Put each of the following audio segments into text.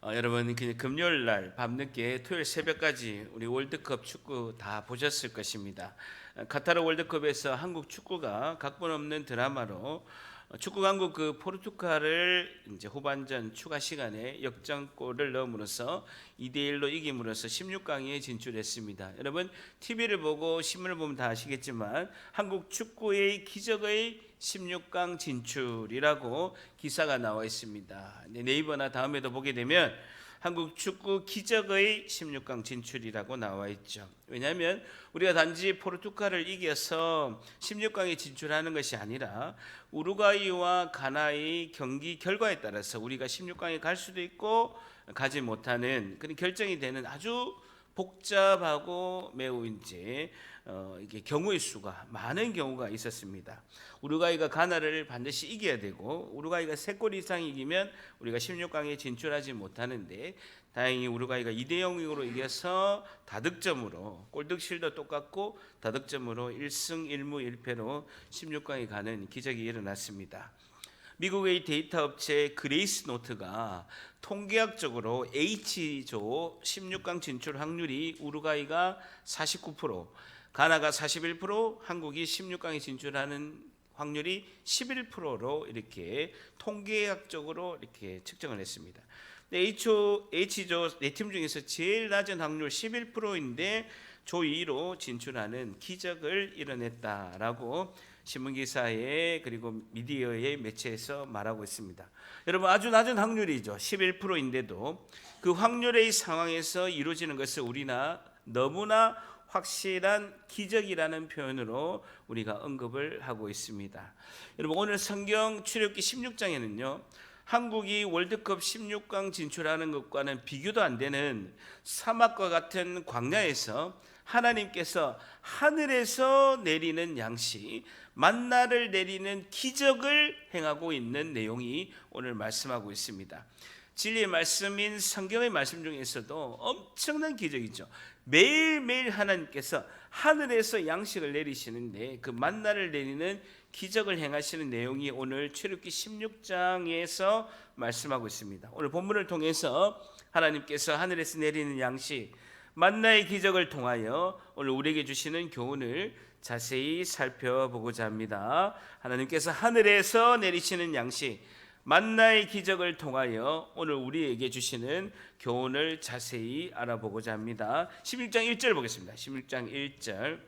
여러분 금요일 날 밤늦게 토요일 새벽까지 우리 월드컵 축구 다 보셨을 것입니다. 카타르 월드컵에서 한국 축구가 각본 없는 드라마로 축구 강국 포르투갈을 이제 후반전 추가 시간에 역전골을 넣음으로써 2대1로 이김으로써 16강에 진출했습니다. 여러분 TV를 보고 신문을 보면 다 아시겠지만 한국 축구의 기적의 16강 진출이라고 기사가 나와 있습니다. 네이버나 다음에도 보게 되면 한국 축구 기적의 16강 진출이라고 나와 있죠. 왜냐하면 우리가 단지 포르투갈을 이겨서 16강에 진출하는 것이 아니라 우루과이와 가나의 경기 결과에 따라서 우리가 16강에 갈 수도 있고 가지 못하는 그런 결정이 되는 아주 복잡하고 매우 이게 경우의 수가 많은 경우가 있었습니다. 우루과이가 가나를 반드시 이겨야 되고 우루과이가 3골 이상 이기면 우리가 16강에 진출하지 못하는데 다행히 우루과이가 2대0으로 이겨서 다득점으로 골득실도 똑같고 다득점으로 1승 1무 1패로 16강에 가는 기적이 일어났습니다. 미국의 데이터 업체 그레이스 노트가 통계학적으로 H조 16강 진출 확률이 우루과이가 49%, 가나가 41%, 한국이 16강에 진출하는 확률이 11%로 이렇게 통계학적으로 이렇게 측정을 했습니다. H조 4팀 중에서 제일 낮은 확률 11%인데 조 2로 진출하는 기적을 이뤄냈다라고 신문기사에 그리고 미디어의 매체에서 말하고 있습니다. 여러분 아주 낮은 확률이죠. 11%인데도 그 확률의 상황에서 이루어지는 것을 우리나 너무나 확실한 기적이라는 표현으로 우리가 언급을 하고 있습니다. 여러분 오늘 성경 출애굽기 16장에는요. 한국이 월드컵 16강 진출하는 것과는 비교도 안 되는 사막과 같은 광야에서 하나님께서 하늘에서 내리는 양식, 만나를 내리는 기적을 행하고 있는 내용이 오늘 말씀하고 있습니다. 진리의 말씀인 성경의 말씀 중에서도 엄청난 기적이죠. 매일매일 하나님께서 하늘에서 양식을 내리시는데 그 만나를 내리는 기적을 행하시는 내용이 오늘 출애굽기 16장에서 말씀하고 있습니다. 오늘 본문을 통해서 하나님께서 하늘에서 내리는 양식, 만나의 기적을 통하여 오늘 우리에게 주시는 교훈을 자세히 살펴보고자 합니다. 하나님께서 하늘에서 내리시는 양식, 만나의 기적을 통하여 오늘 우리에게 주시는 교훈을 자세히 알아보고자 합니다. 16장 1절 보겠습니다. 16장 1절.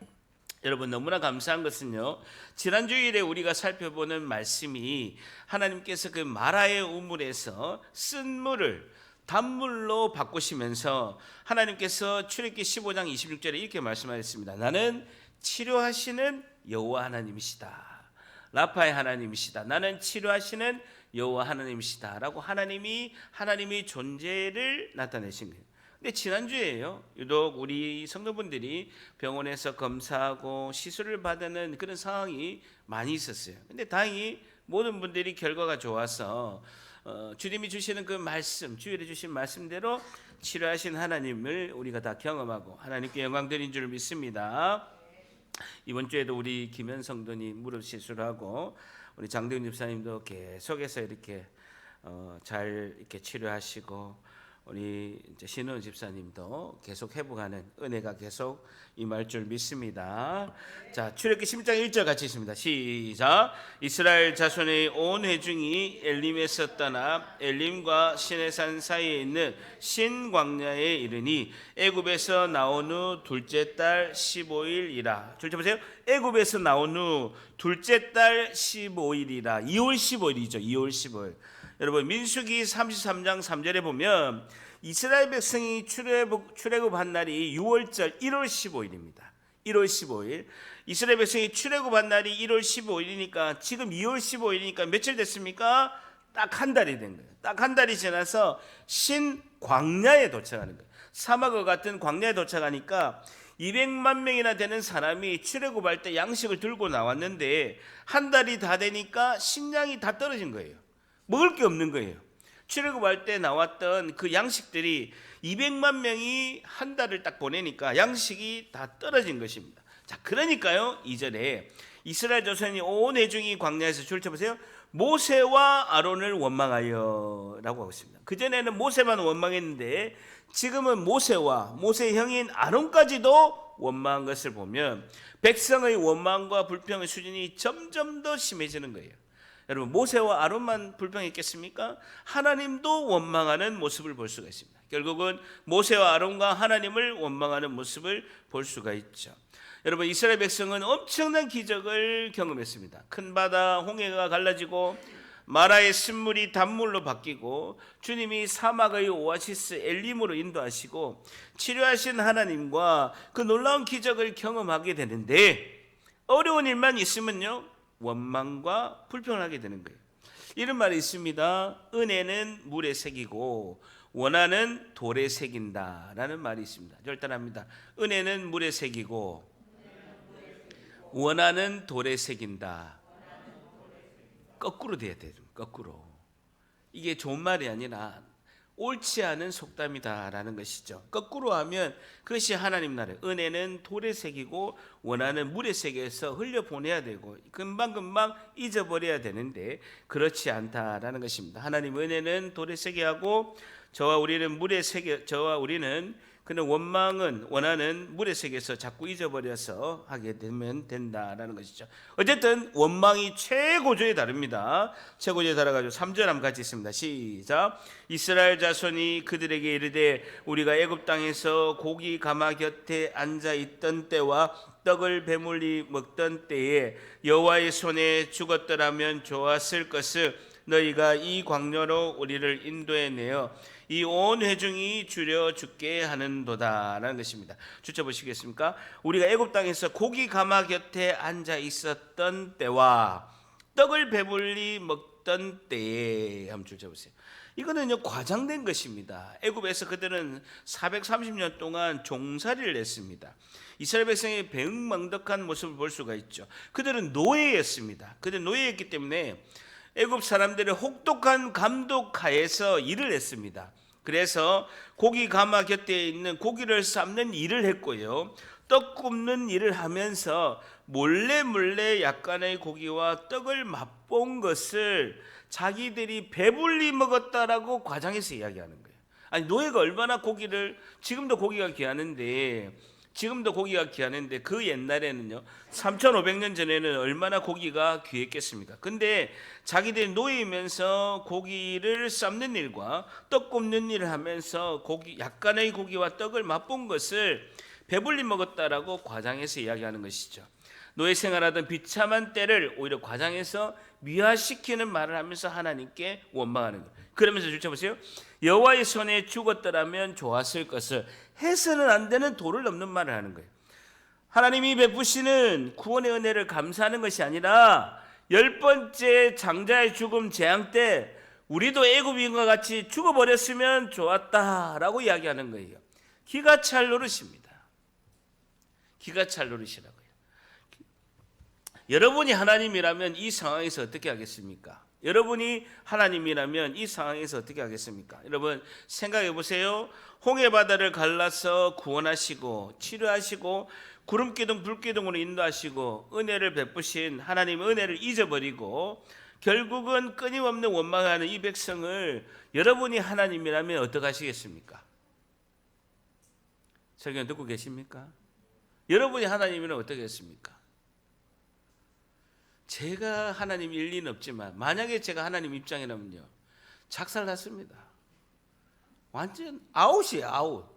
여러분 너무나 감사한 것은요, 지난 주일에 우리가 살펴보는 말씀이 하나님께서 그 마라의 우물에서 쓴 물을 단물로 바꾸시면서 하나님께서 출애굽기 15장 26절에 이렇게 말씀하셨습니다. 나는 치료하시는 여호와 하나님이시다. 라파의 하나님이시다. 나는 치료하시는 여호와 하나님이시다 라고 하나님의 존재를 나타내신 거예요. 근데 지난주에요, 유독 우리 성도분들이 병원에서 검사하고 시술을 받는 그런 상황이 많이 있었어요. 근데 다행히 모든 분들이 결과가 좋아서 주님이 주시는 그 말씀, 주일에 주신 말씀대로 치료하신 하나님을 우리가 다 경험하고 하나님께 영광 드린 줄 믿습니다. 이번 주에도 우리 김현 성도님 무릎 시술하고 우리 장대훈 집사님도 계속해서 이렇게 잘 이렇게 치료하시고 우리 이제 신원 집사님도 계속 회복하는 은혜가 계속 임할 줄 믿습니다. 자, 출애굽기 16장 1절 같이 있습니다. 시작. 이스라엘 자손의 온 회중이 엘림에서 떠나 엘림과 시내산 사이에 있는 신광야에 이르니 애굽에서 나온 후 둘째 달 15일이라. 둘째 보세요. 애굽에서 나온 후 둘째 달 15일이라. 2월 15일이죠. 2월 15일. 여러분 민수기 33장 3절에 보면 이스라엘 백성이 출애굽한 날이 6월절 1월 15일입니다. 1월 15일. 이스라엘 백성이 출애굽한 날이 1월 15일이니까 지금 2월 15일이니까 며칠 됐습니까? 딱 한 달이 된 거예요. 딱 한 달이 지나서 신광야에 도착하는 거예요. 사막과 같은 광야에 도착하니까 200만 명이나 되는 사람이 출애굽할 때 양식을 들고 나왔는데 한 달이 다 되니까 식량이 다 떨어진 거예요. 먹을 게 없는 거예요. 출애굽할 때 나왔던 그 양식들이 200만 명이 한 달을 딱 보내니까 양식이 다 떨어진 것입니다. 자, 그러니까요, 2절에 이스라엘 자손이 온 회중이 광야에서 줄쳐보세요. 모세와 아론을 원망하여라고 하고 있습니다. 그전에는 모세만 원망했는데 지금은 모세와 모세의 형인 아론까지도 원망한 것을 보면 백성의 원망과 불평의 수준이 점점 더 심해지는 거예요. 여러분, 모세와 아론만 불평했겠습니까? 하나님도 원망하는 모습을 볼 수가 있습니다. 결국은 모세와 아론과 하나님을 원망하는 모습을 볼 수가 있죠. 여러분, 이스라엘 백성은 엄청난 기적을 경험했습니다. 큰 바다 홍해가 갈라지고 마라의 쓴물이 단물로 바뀌고 주님이 사막의 오아시스 엘림으로 인도하시고 치료하신 하나님과 그 놀라운 기적을 경험하게 되는데 어려운 일만 있으면요 원망과 불평을 하게 되는 거예요. 이런 말이 있습니다. 은혜는 물에 새기고 원한은 돌에 새긴다 라는 말이 있습니다. 절단합니다. 은혜는 물에 새기고 원한은 돌에 새긴다. 거꾸로 돼야 돼요. 거꾸로. 이게 좋은 말이 아니라 옳지 않은 속담이다라는 것이죠. 거꾸로 하면 그것이 하나님 나라예요. 은혜는 돌에 새기고 원하는 물에 새겨서 흘려보내야 되고 금방금방 잊어버려야 되는데 그렇지 않다라는 것입니다. 하나님 은혜는 돌에 새게 하고 저와 우리는 그는 원하는 물에 새겨서 자꾸 잊어버려서 하게 되면 된다라는 것이죠. 어쨌든 원망이 최고조에 다릅니다. 최고조에 달아가지고 3절 한번 같이 있습니다. 시작. 이스라엘 자손이 그들에게 이르되 우리가 애굽 땅에서 고기 가마 곁에 앉아 있던 때와 떡을 배물리 먹던 때에 여호와의 손에 죽었더라면 좋았을 것을 너희가 이 광야로 우리를 인도해내어 이 온 회중이 줄여 죽게 하는도다라는 것입니다. 주쳐 보시겠습니까? 우리가 애굽 땅에서 고기 가마 곁에 앉아 있었던 때와 떡을 배불리 먹던 때에 한번 주쳐 보세요. 이거는요 과장된 것입니다. 애굽에서 그들은 430년 동안 종살이를 했습니다. 이스라엘 백성의 배은망덕한 모습을 볼 수가 있죠. 그들은 노예였습니다. 그들은 노예였기 때문에 애굽 사람들의 혹독한 감독 하에서 일을 했습니다. 그래서 고기 가마 곁에 있는 고기를 삶는 일을 했고요. 떡 굽는 일을 하면서 몰래 약간의 고기와 떡을 맛본 것을 자기들이 배불리 먹었다라고 과장해서 이야기하는 거예요. 아니 노예가 얼마나 지금도 고기가 귀하는데 그 옛날에는요 3,500년 전에는 얼마나 고기가 귀했겠습니까? 근데 자기들이 노예이면서 고기를 삶는 일과 떡 굽는 일을 하면서 약간의 고기와 떡을 맛본 것을 배불리 먹었다라고 과장해서 이야기하는 것이죠. 노예 생활하던 비참한 때를 오히려 과장해서 미화시키는 말을 하면서 하나님께 원망하는 거예요. 그러면서 주쳐보세요. 여호와의 손에 죽었더라면 좋았을 것을 해서는 안 되는 도를 넘는 말을 하는 거예요. 하나님이 베푸시는 구원의 은혜를 감사하는 것이 아니라 10번째 장자의 죽음 재앙 때 우리도 애굽인과 같이 죽어버렸으면 좋았다라고 이야기하는 거예요. 기가 찰 노릇입니다. 기가 찰 노릇이라고요. 여러분이 하나님이라면 이 상황에서 어떻게 하겠습니까? 여러분이 하나님이라면 이 상황에서 어떻게 하겠습니까? 여러분 생각해 보세요. 홍해바다를 갈라서 구원하시고 치료하시고 구름기둥 불기둥으로 인도하시고 은혜를 베푸신 하나님의 은혜를 잊어버리고 결국은 끊임없는 원망하는 이 백성을 여러분이 하나님이라면 어떻게 하시겠습니까? 설교 듣고 계십니까? 여러분이 하나님이라면 어떻게 했습니까? 제가 하나님 일리는 없지만 만약에 제가 하나님 입장이라면요 작살났습니다. 완전 아웃이에요.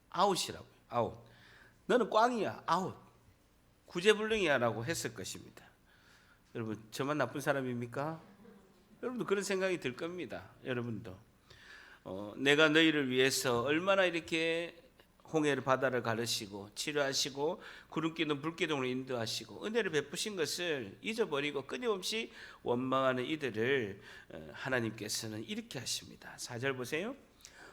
아웃이라고요. 아웃. 너는 꽝이야. 아웃. 구제불능이야 라고 했을 것입니다. 여러분 저만 나쁜 사람입니까? 여러분도 그런 생각이 들 겁니다. 여러분도 내가 너희를 위해서 얼마나 이렇게 홍해를 바다를 가르시고 치료하시고 구름기둥 불기둥으로 인도하시고 은혜를 베푸신 것을 잊어버리고 끊임없이 원망하는 이들을 하나님께서는 이렇게 하십니다. 4절 보세요.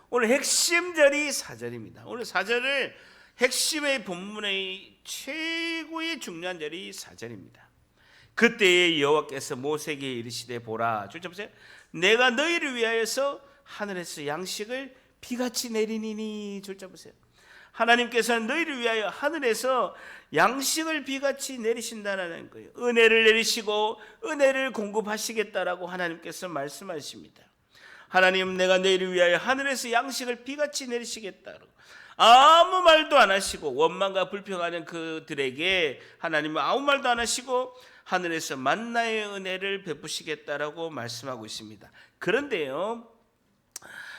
오늘 핵심절이 4절입니다. 오늘 4절을 핵심의 본문의 최고의 중요한 절이 4절입니다. 그때에 여호와께서 모세에게 이르시되 보라. 쭉 보세요. 내가 너희를 위하여서 하늘에서 양식을 비같이 내리니니. 쭉 보세요. 하나님께서는 너희를 위하여 하늘에서 양식을 비같이 내리신다는 거예요. 은혜를 내리시고 은혜를 공급하시겠다라고 하나님께서 말씀하십니다. 하나님, 내가 너희를 위하여 하늘에서 양식을 비같이 내리시겠다고 아무 말도 안 하시고, 원망과 불평하는 그들에게 하나님은 아무 말도 안 하시고 하늘에서 만나의 은혜를 베푸시겠다라고 말씀하고 있습니다. 그런데요,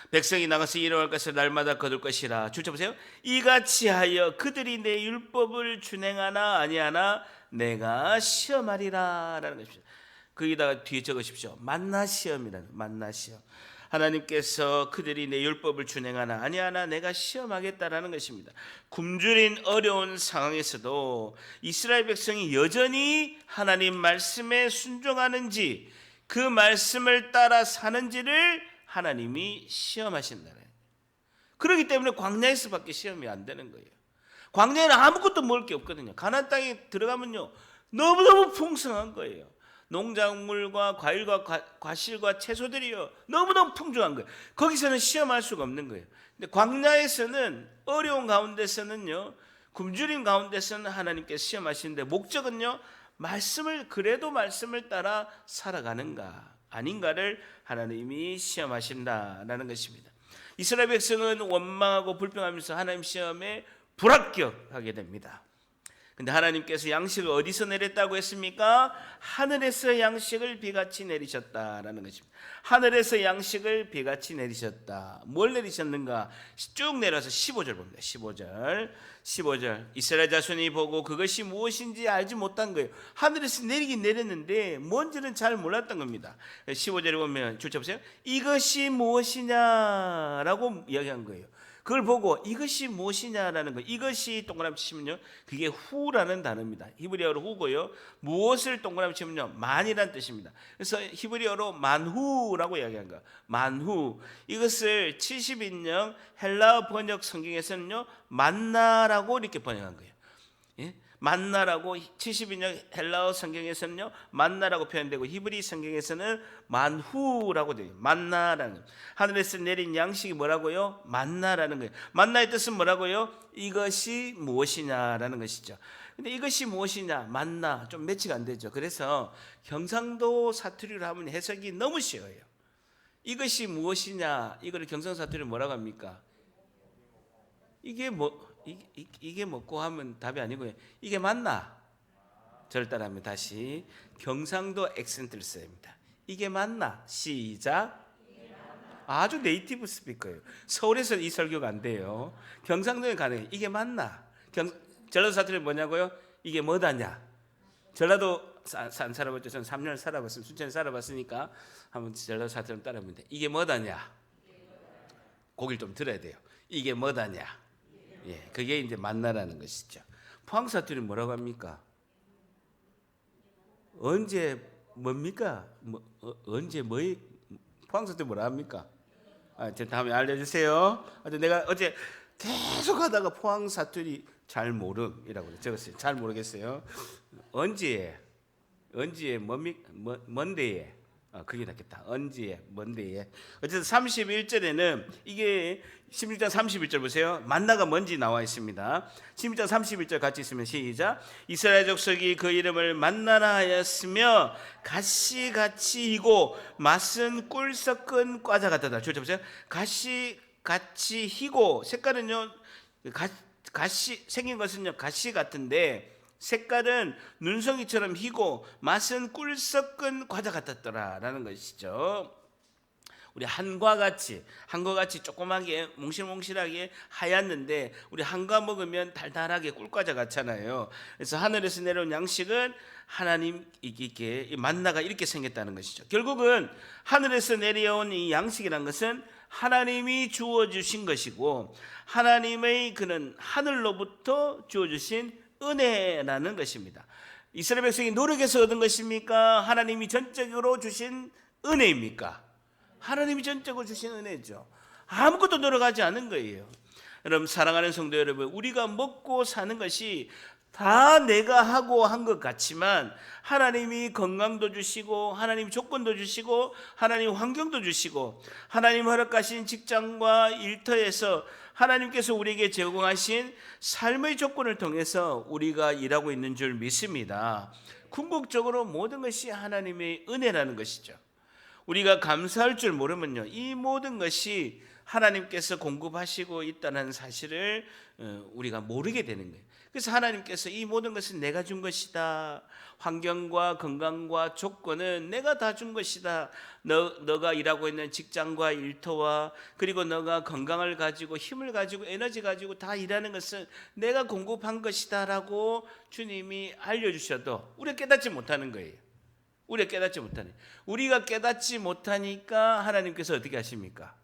백성이 나가서 일어날 것을 날마다 거둘 것이라. 주쳐 보세요. 이같이 하여 그들이 내 율법을 준행하나 아니하나 내가 시험하리라 라는 것입니다. 거기다가 뒤에 적으십시오. 만나 시험이라는, 만나 시험. 하나님께서 그들이 내 율법을 준행하나 아니하나 내가 시험하겠다라는 것입니다. 굶주린 어려운 상황에서도 이스라엘 백성이 여전히 하나님 말씀에 순종하는지, 그 말씀을 따라 사는지를 하나님이 시험하신다는 거예요. 그렇기 때문에 광야에서밖에 시험이 안 되는 거예요. 광야에는 아무것도 먹을 게 없거든요. 가나안 땅에 들어가면요, 너무너무 풍성한 거예요. 농작물과 과일과 과실과 채소들이요, 너무너무 풍족한 거예요. 거기서는 시험할 수가 없는 거예요. 근데 광야에서는, 어려운 가운데서는요, 굶주린 가운데서는 하나님께서 시험하시는데, 목적은요, 말씀을, 그래도 말씀을 따라 살아가는가 아닌가를 하나님이 시험하신다라는 것입니다. 이스라엘 백성은 원망하고 불평하면서 하나님 시험에 불합격하게 됩니다. 근데 하나님께서 양식을 어디서 내렸다고 했습니까? 하늘에서 양식을 비같이 내리셨다라는 것입니다. 하늘에서 양식을 비같이 내리셨다. 뭘 내리셨는가? 쭉 내려서 15절 봅니다. 15절. 이스라엘 자손이 보고 그것이 무엇인지 알지 못한 거예요. 하늘에서 내리긴 내렸는데 뭔지는 잘 몰랐던 겁니다. 15절에 보면 줄쳐 보세요. 이것이 무엇이냐라고 이야기한 거예요. 그걸 보고 이것이 무엇이냐라는 거, 이것이 동그라미 치면요, 그게 후라는 단어입니다. 히브리어로 후고요, 무엇을 동그라미 치면요, 만이라는 뜻입니다. 그래서 히브리어로 만후라고 이야기한 거예요. 만후. 이것을 70인용 헬라어 번역 성경에서는요, 만나라고 이렇게 번역한 거예요. 예? 만나라고 70인용 헬라어 성경에서는요, 만나라고 표현되고, 히브리 성경에서는 만후라고 돼요. 만나라는, 하늘에서 내린 양식이 뭐라고요? 만나라는 거예요. 만나의 뜻은 뭐라고요? 이것이 무엇이냐라는 것이죠. 근데 이것이 무엇이냐, 만나, 좀 매치가 안 되죠. 그래서 경상도 사투리로 하면 해석이 너무 쉬워요. 이것이 무엇이냐, 이거를 경상도 사투리로 뭐라고 합니까? 이게 먹고 하면 답이 아니고요. 이게 맞나? 저를 따라하면 다시 경상도 액센트를 써야 합니다. 이게 맞나? 시작. 아주 네이티브 스피커예요. 서울에서 이 설교가 안 돼요. 경상도에 가능해요. 이게 맞나? 전라도 사투리는 뭐냐고요? 이게 뭐다냐? 전라도 안 살아봤죠. 저는 3년 살아봤어요. 순천에 살아봤으니까 한번 전라도 사투리 따라하면 돼. 이게 뭐다냐? 고기를 좀 들어야 돼요. 이게 뭐다냐? 예, 그게 이제 만나라는 것이죠. 포항 사투리 뭐라고 합니까? 언제 뭡니까? 언제 뭐이? 포항 사투리 뭐라 합니까? 저 다음에 알려주세요. 내가 어제 계속 하다가 포항 사투리 잘 모름이라고 적었어요. 잘 모르겠어요. 언제 뭡니까? 뭔데에? 그게 낫겠다. 언제에, 뭔데에. 어쨌든 31절에는 이게 16장 31절 보세요. 만나가 뭔지 나와 있습니다. 16장 31절 같이 있으면 시작. 이스라엘 족속이 그 이름을 만나라 하였으며 가시같이 희고 맛은 꿀 섞은 과자 같다. 줄 보세요. 가시같이 희고, 색깔은요, 가시 생긴 것은요, 가시 같은데 색깔은 눈송이처럼 희고 맛은 꿀 섞은 과자 같았더라라는 것이죠. 우리 한과 같이 조그맣게 몽실몽실하게 하얗는데, 우리 한과 먹으면 달달하게 꿀과자 같잖아요. 그래서 하늘에서 내려온 양식은 하나님께 만나가 이렇게 생겼다는 것이죠. 결국은 하늘에서 내려온 이 양식이란 것은 하나님이 주어주신 것이고, 하나님의 그는 하늘로부터 주어주신 은혜라는 것입니다. 이스라엘 백성이 노력해서 얻은 것입니까? 하나님이 전적으로 주신 은혜입니까? 하나님이 전적으로 주신 은혜죠. 아무것도 노력하지 않은 거예요. 여러분, 사랑하는 성도 여러분, 우리가 먹고 사는 것이 다 내가 하고 한 것 같지만 하나님이 건강도 주시고 하나님 조건도 주시고 하나님 환경도 주시고 하나님 허락하신 직장과 일터에서 하나님께서 우리에게 제공하신 삶의 조건을 통해서 우리가 일하고 있는 줄 믿습니다. 궁극적으로 모든 것이 하나님의 은혜라는 것이죠. 우리가 감사할 줄 모르면요, 이 모든 것이 하나님께서 공급하시고 있다는 사실을 우리가 모르게 되는 거예요. 그래서 하나님께서 이 모든 것은 내가 준 것이다. 환경과 건강과 조건은 내가 다 준 것이다. 너가 일하고 있는 직장과 일터와 그리고 너가 건강을 가지고 힘을 가지고 에너지 가지고 다 일하는 것은 내가 공급한 것이다 라고 주님이 알려주셔도 우리가 깨닫지 못하는 거예요. 우리가 깨닫지 못하니, 우리가 깨닫지 못하니까 하나님께서 어떻게 하십니까?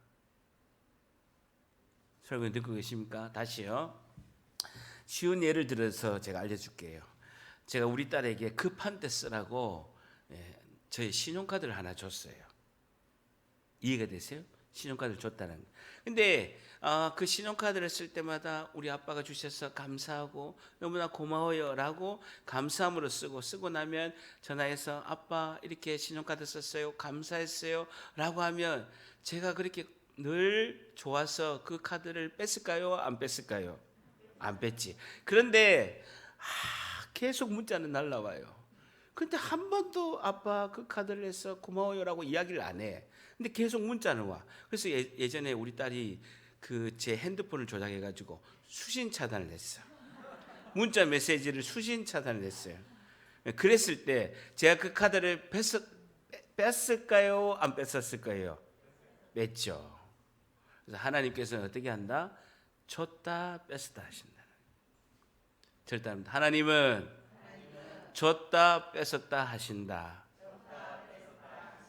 설교 듣고 계십니까? 다시요. 쉬운 예를 들어서 제가 알려줄게요. 제가 우리 딸에게 급한 때 쓰라고 저희 신용카드를 하나 줬어요. 이해가 되세요? 신용카드를 줬다는 거. 근데 그 신용카드를 쓸 때마다 우리 아빠가 주셔서 감사하고 너무나 고마워요 라고 감사함으로 쓰고 나면 전화해서 아빠 이렇게 신용카드 썼어요, 감사했어요 라고 하면 제가 그렇게 늘 좋아서 그 카드를 뺐을까요? 안 뺐을까요? 안 뺐지. 그런데 계속 문자는 날라와요. 근데 한 번도 아빠 그 카드를 해서 고마워요라고 이야기를 안 해. 근데 계속 문자는 와. 그래서 예전에 우리 딸이 그 제 핸드폰을 조작해가지고 수신 차단을 했어. 문자 메시지를 수신 차단을 했어요. 그랬을 때 제가 그 카드를 뺐을까요? 안 뺐었을까요? 뺐죠. 그래서 하나님께서는 어떻게 한다? 줬다 뺐었다 하신다. 절대 합니다. 하나님은 줬다 뺐었다 하신다.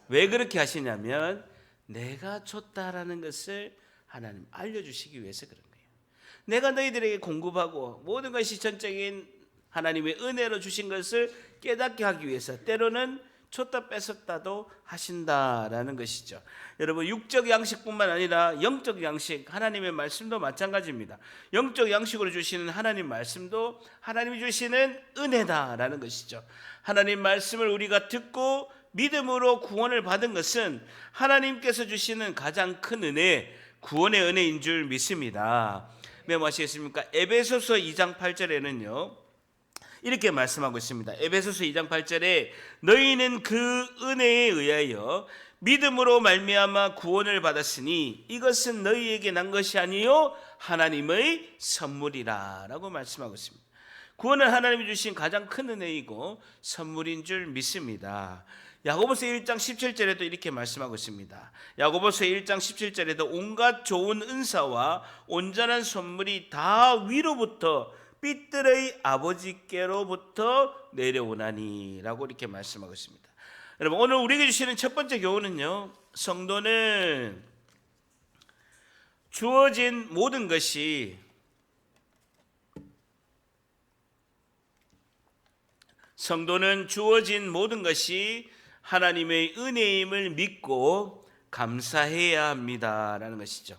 왜 그렇게 하시냐면 내가 줬다라는 것을 하나님 알려주시기 위해서 그런 거예요. 내가 너희들에게 공급하고 모든 것이 전적인 하나님의 은혜로 주신 것을 깨닫게 하기 위해서 때로는 줬다 뺐었다도 하신다라는 것이죠. 여러분, 육적 양식뿐만 아니라 영적 양식, 하나님의 말씀도 마찬가지입니다. 영적 양식으로 주시는 하나님 말씀도 하나님이 주시는 은혜다라는 것이죠. 하나님 말씀을 우리가 듣고 믿음으로 구원을 받은 것은 하나님께서 주시는 가장 큰 은혜, 구원의 은혜인 줄 믿습니다. 메모하시겠습니까? 에베소서 2장 8절에는요 이렇게 말씀하고 있습니다. 에베소서 2장 8절에 너희는 그 은혜에 의하여 믿음으로 말미암아 구원을 받았으니 이것은 너희에게 난 것이 아니요 하나님의 선물이라 라고 말씀하고 있습니다. 구원은 하나님이 주신 가장 큰 은혜이고 선물인 줄 믿습니다. 야고보서 1장 17절에도 이렇게 말씀하고 있습니다. 야고보서 1장 17절에도 온갖 좋은 은사와 온전한 선물이 다 위로부터 빛들의 아버지께로부터 내려오나니 라고 이렇게 말씀하고 있습니다. 여러분, 오늘 우리에게 주시는 첫 번째 교훈은요, 성도는 주어진 모든 것이 하나님의 은혜임을 믿고 감사해야 합니다라는 것이죠.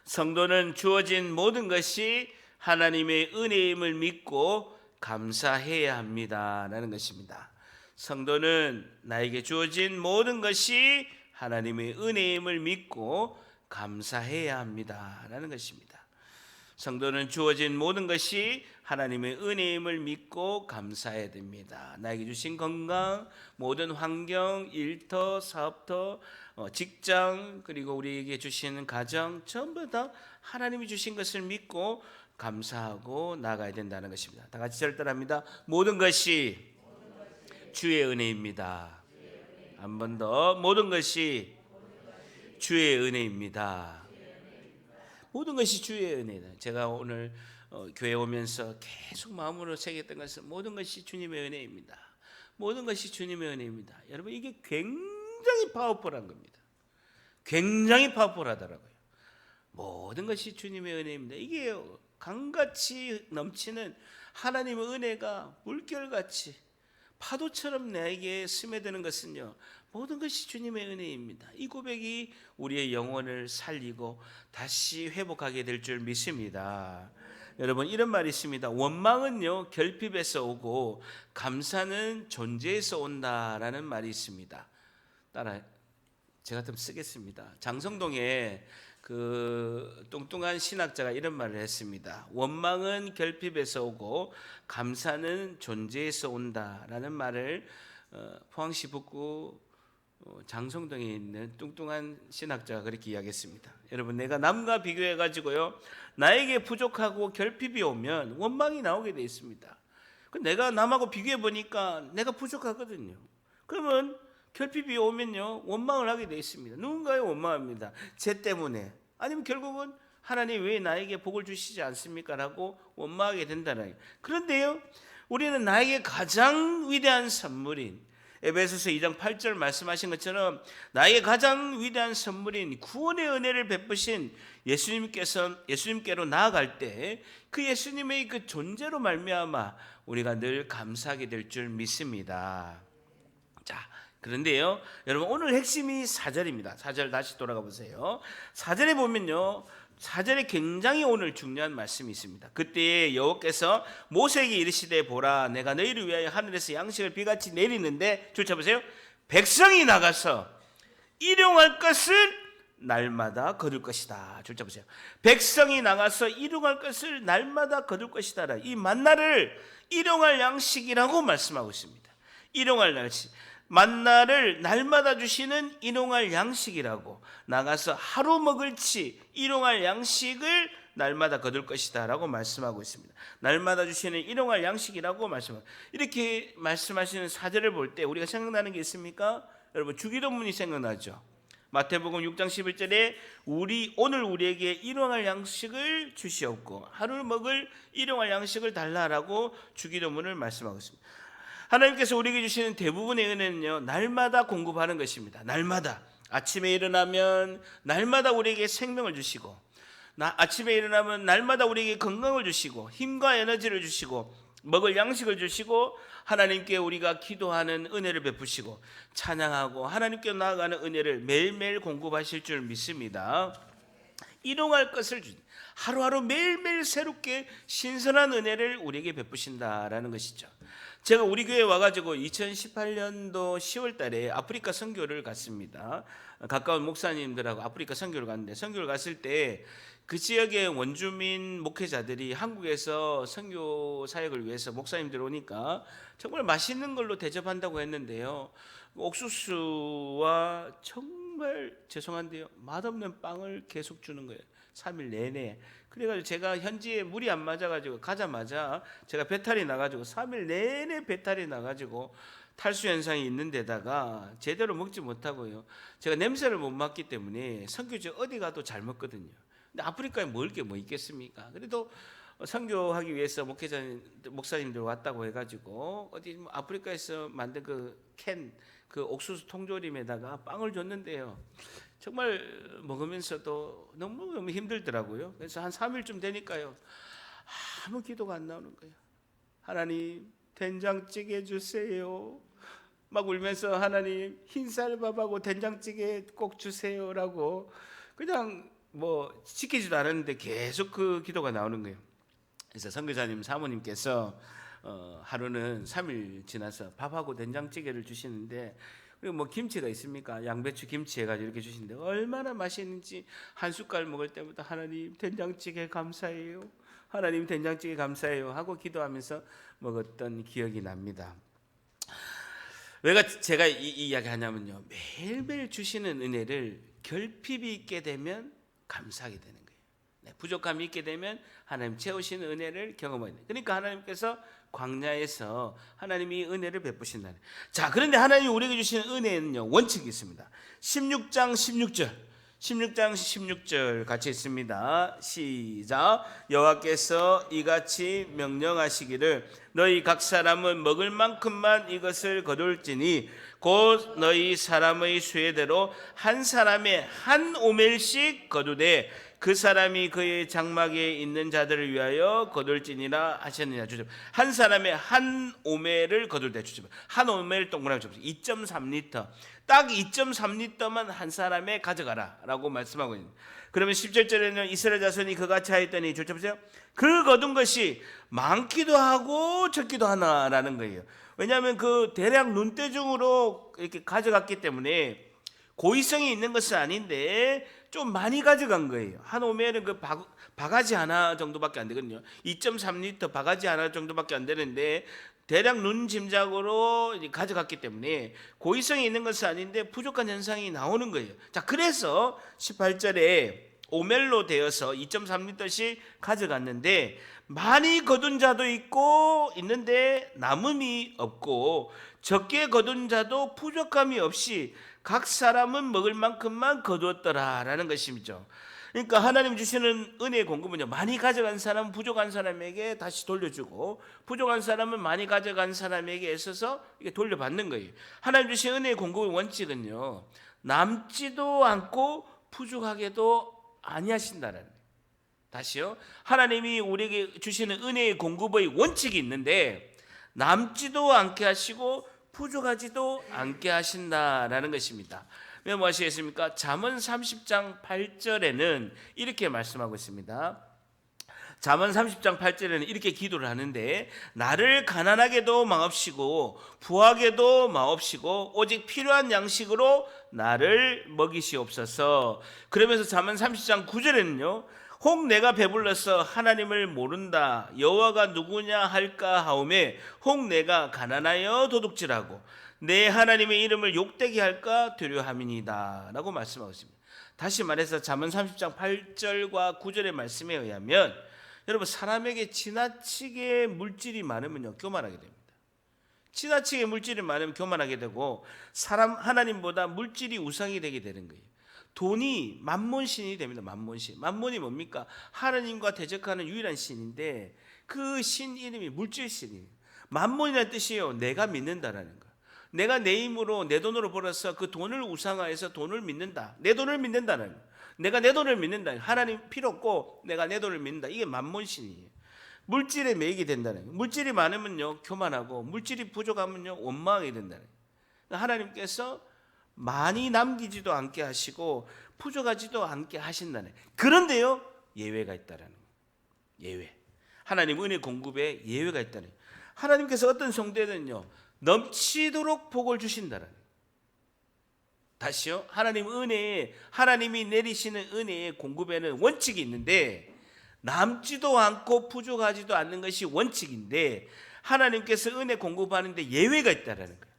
성도는 주어진 모든 것이 하나님의 은혜임을 믿고 감사해야 합니다라는 것입니다. 성도는 나에게 주어진 모든 것이 하나님의 은혜임을 믿고 감사해야 합니다라는 것입니다. 성도는 주어진 모든 것이 하나님의 은혜임을 믿고 감사해야 됩니다. 나에게 주신 건강, 모든 환경, 일터, 사업터, 직장, 그리고 우리에게 주시는 가정 전부 다 하나님이 주신 것을 믿고 감사하고 나가야 된다는 것입니다. 다 같이 절단합니다. 모든 것이 주의 은혜입니다. 한 번 더, 모든 것이 주의 은혜입니다. 모든 것이 주의 은혜다. 제가 오늘 교회 오면서 계속 마음으로 새겼던 것은 모든 것이 주님의 은혜입니다. 모든 것이 주님의 은혜입니다. 여러분, 이게 굉장히 파워풀한 겁니다. 굉장히 파워풀하더라고요. 모든 것이 주님의 은혜입니다. 이게 강같이 넘치는 하나님의 은혜가 물결같이 파도처럼 나에게 스며드는 것은요, 모든 것이 주님의 은혜입니다. 이 고백이 우리의 영혼을 살리고 다시 회복하게 될 줄 믿습니다. 여러분 이런 말이 있습니다. 원망은요 결핍에서 오고 감사는 존재에서 온다라는 말이 있습니다. 따라 제가 좀 쓰겠습니다. 장성동에 그 뚱뚱한 신학자가 이런 말을 했습니다. 원망은 결핍에서 오고 감사는 존재에서 온다라는 말을 포항시 북구 장성동에 있는 뚱뚱한 신학자가 그렇게 이야기했습니다. 여러분 내가 남과 비교해 가지고요 나에게 부족하고 결핍이 오면 원망이 나오게 돼 있습니다. 내가 남하고 비교해 보니까 내가 부족하거든요. 그러면 결핍이 오면요 원망을 하게 돼 있습니다. 누군가에 원망합니다. 쟤 때문에, 아니면 결국은 하나님 왜 나에게 복을 주시지 않습니까? 라고 원망하게 된다는 거예요. 그런데요 우리는 나에게 가장 위대한 선물인 에베소서 2장 8절 말씀하신 것처럼 나에게 가장 위대한 선물인 구원의 은혜를 베푸신 예수님께로 나아갈 때 그 예수님의 그 존재로 말미암아 우리가 늘 감사하게 될 줄 믿습니다. 자, 그런데요 여러분 오늘 핵심이 4절입니다. 4절 다시 돌아가 보세요. 4절에 보면요 4절에 굉장히 오늘 중요한 말씀이 있습니다. 그때 여호와께서 모세에게 이르시되 보라 내가 너희를 위하여 하늘에서 양식을 비같이 내리는데 줄 쳐보세요. 백성이 나가서 일용할 것을 날마다 거둘 것이다. 줄 쳐보세요. 백성이 나가서 일용할 것을 날마다 거둘 것이다. 이 만나를 일용할 양식이라고 말씀하고 있습니다. 일용할 양식, 만나를 날마다 주시는 일용할 양식이라고, 나가서 하루 먹을치 일용할 양식을 날마다 거둘 것이다 라고 말씀하고 있습니다. 날마다 주시는 일용할 양식이라고 말씀하고, 이렇게 말씀하시는 사절을 볼 때 우리가 생각나는 게 있습니까? 여러분 주기도문이 생각나죠. 마태복음 6장 11절에 오늘 우리에게 일용할 양식을 주시옵고 하루 먹을 일용할 양식을 달라라고 주기도문을 말씀하고 있습니다. 하나님께서 우리에게 주시는 대부분의 은혜는요 날마다 공급하는 것입니다. 날마다 아침에 일어나면 날마다 우리에게 생명을 주시고, 아침에 일어나면 날마다 우리에게 건강을 주시고 힘과 에너지를 주시고 먹을 양식을 주시고 하나님께 우리가 기도하는 은혜를 베푸시고 찬양하고 하나님께 나아가는 은혜를 매일매일 공급하실 줄 믿습니다. 일용할 것을 하루하루 매일매일 새롭게 신선한 은혜를 우리에게 베푸신다라는 것이죠. 제가 우리 교회에 와가지고 2018년도 10월 달에 아프리카 선교를 갔습니다. 가까운 목사님들하고 아프리카 선교를 갔는데, 선교를 갔을 때 그 지역의 원주민 목회자들이 한국에서 선교 사역을 위해서 목사님들 오니까 정말 맛있는 걸로 대접한다고 했는데요, 옥수수와 정말 죄송한데요 맛없는 빵을 계속 주는 거예요. 3일 내내. 그래가지고 제가 현지에 물이 안 맞아가지고 가자마자 제가 배탈이 나가지고 3일 내내 배탈이 나가지고 탈수 현상이 있는 데다가 제대로 먹지 못하고요, 제가 냄새를 못 맡기 때문에 선교지 어디 가도 잘 먹거든요. 근데 아프리카에 먹을 게 뭐 있겠습니까? 그래도 선교하기 위해서 목사님들 왔다고 해가지고 어디 아프리카에서 만든 그 옥수수 통조림에다가 빵을 줬는데요, 정말 먹으면서도 너무 힘들더라고요. 그래서 한 3일쯤 되니까요 아무 기도가 안 나오는 거예요. 하나님 된장찌개 주세요. 막 울면서 하나님 흰쌀밥하고 된장찌개 꼭 주세요라고 그냥 뭐 시키지도 않았는데 계속 그 기도가 나오는 거예요. 그래서 선교사님 사모님께서 하루는 3일 지나서 밥하고 된장찌개를 주시는데, 그리고 뭐 김치가 있습니까? 양배추 김치 해가지고 이렇게 주시는데 얼마나 맛있는지 한 숟갈 먹을 때마다 하나님 된장찌개 감사해요, 하나님 된장찌개 감사해요 하고 기도하면서 먹었던 기억이 납니다. 왜 제가 이 이야기 하냐면요, 매일매일 주시는 은혜를 결핍이 있게 되면 감사하게 되는 거예요. 부족함이 있게 되면 하나님 채우시는 은혜를 경험하게 돼요. 그러니까 하나님께서 광야에서 하나님이 은혜를 베푸신다는. 자, 그런데 하나님이 우리에게 주시는 은혜는요 원칙이 있습니다. 16장 16절 같이 있습니다. 시작. 여호와께서 이같이 명령하시기를 너희 각 사람은 먹을 만큼만 이것을 거둘지니 곧 너희 사람의 수혜대로 한 사람의 한 오멜씩 거두되 그 사람이 그의 장막에 있는 자들을 위하여 거둘지니라 하셨느냐. 주죠. 한 사람의 한 오멜을 거둘 때 주죠. 한 오멜 동그라미 줍니다. 2.3리터. 딱 2.3리터만 한 사람에 가져가라 라고 말씀하고 있습니다. 그러면 17절에는 이스라엘 자손이 그같이 하였더니 줄쳐 보세요. 그 거둔 것이 많기도 하고 적기도 하나라는 거예요. 왜냐하면 그 대략 눈대중으로 이렇게 가져갔기 때문에 고의성이 있는 것은 아닌데 좀 많이 가져간 거예요. 한 오멜은 그 바가지 하나 정도밖에 안 되거든요. 2.3리터 바가지 하나 정도밖에 안 되는데 대략 눈 짐작으로 가져갔기 때문에 고의성이 있는 것은 아닌데 부족한 현상이 나오는 거예요. 자, 그래서 18절에 오멜로 되어서 2.3리터씩 가져갔는데 많이 거둔 자도 있는데 남음이 없고 적게 거둔 자도 부족함이 없이 각 사람은 먹을 만큼만 거두었더라라는 것이죠. 그러니까 하나님 주시는 은혜의 공급은요, 많이 가져간 사람은 부족한 사람에게 다시 돌려주고 부족한 사람은 많이 가져간 사람에게 있어서 이게 돌려받는 거예요. 하나님 주신 은혜의 공급의 원칙은요, 남지도 않고 부족하게도 아니하신다는 거예요. 다시요, 하나님이 우리에게 주시는 은혜의 공급의 원칙이 있는데 남지도 않게 하시고 부족하지도 않게 하신다라는 것입니다. 메모하시겠습니까? 잠언 30장 8절에는 이렇게 말씀하고 있습니다. 잠언 30장 8절에는 이렇게 기도를 하는데 나를 가난하게도 마옵시고 부하게도 마옵시고 오직 필요한 양식으로 나를 먹이시옵소서. 그러면서 잠언 30장 9절에는요. 혹 내가 배불러서 하나님을 모른다 여호와가 누구냐 할까 하오매 혹 내가 가난하여 도둑질하고 내 하나님의 이름을 욕되게 할까 두려함이니이다 라고 말씀하고 있습니다. 다시 말해서 잠언 30장 8절과 9절의 말씀에 의하면 여러분, 사람에게 지나치게 물질이 많으면요 교만하게 됩니다. 지나치게 물질이 많으면 교만하게 되고 하나님보다 물질이 우상이 되게 되는 거예요. 돈이 만몬신이 됩니다. 만몬신. 만몬이 뭡니까? 하나님과 대적하는 유일한 신인데 그 신 이름이 물질신이에요. 만몬이라는 뜻이에요. 내가 믿는다라는 거. 내가 내 힘으로 내 돈으로 벌어서 그 돈을 우상화해서 돈을 믿는다. 내 돈을 믿는다는 거. 내가 내 돈을 믿는다. 하나님 필요 없고 내가 내 돈을 믿는다. 이게 만몬신이에요. 물질에 매이게 된다는 거예요. 물질이 많으면요 교만하고 물질이 부족하면요 원망하게 된다는 거예요. 하나님께서 많이 남기지도 않게 하시고 부족하지도 않게 하신다네. 그런데요 예외가 있다라는 거예요. 예외. 하나님 은혜 공급에 예외가 있다는 거예요. 하나님께서 어떤 성도에는요 넘치도록 복을 주신다라는 거예요. 다시요, 하나님 은혜에 하나님이 내리시는 은혜의 공급에는 원칙이 있는데 남지도 않고 부족하지도 않는 것이 원칙인데 하나님께서 은혜 공급하는데 예외가 있다라는 거예요.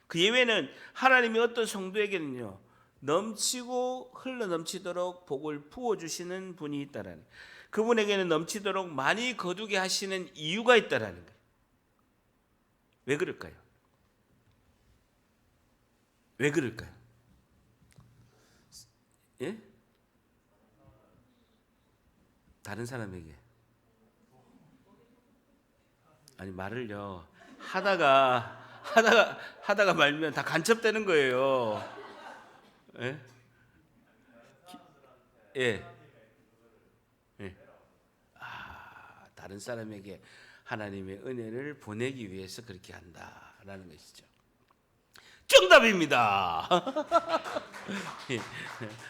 그 예외는 하나님이 어떤 성도에게는요 넘치고 흘러 넘치도록 복을 부어주시는 분이 있다라는, 그분에게는 넘치도록 많이 거두게 하시는 이유가 있다라는 거예요. 왜 그럴까요? 왜 그럴까요? 예? 다른 사람에게 아니 말을요 하다가 말면 다 간첩되는 거예요. 예? 예. 예. 다른 사람에게 하나님의 은혜를 보내기 위해서 그렇게 한다라는 것이죠. 정답입니다.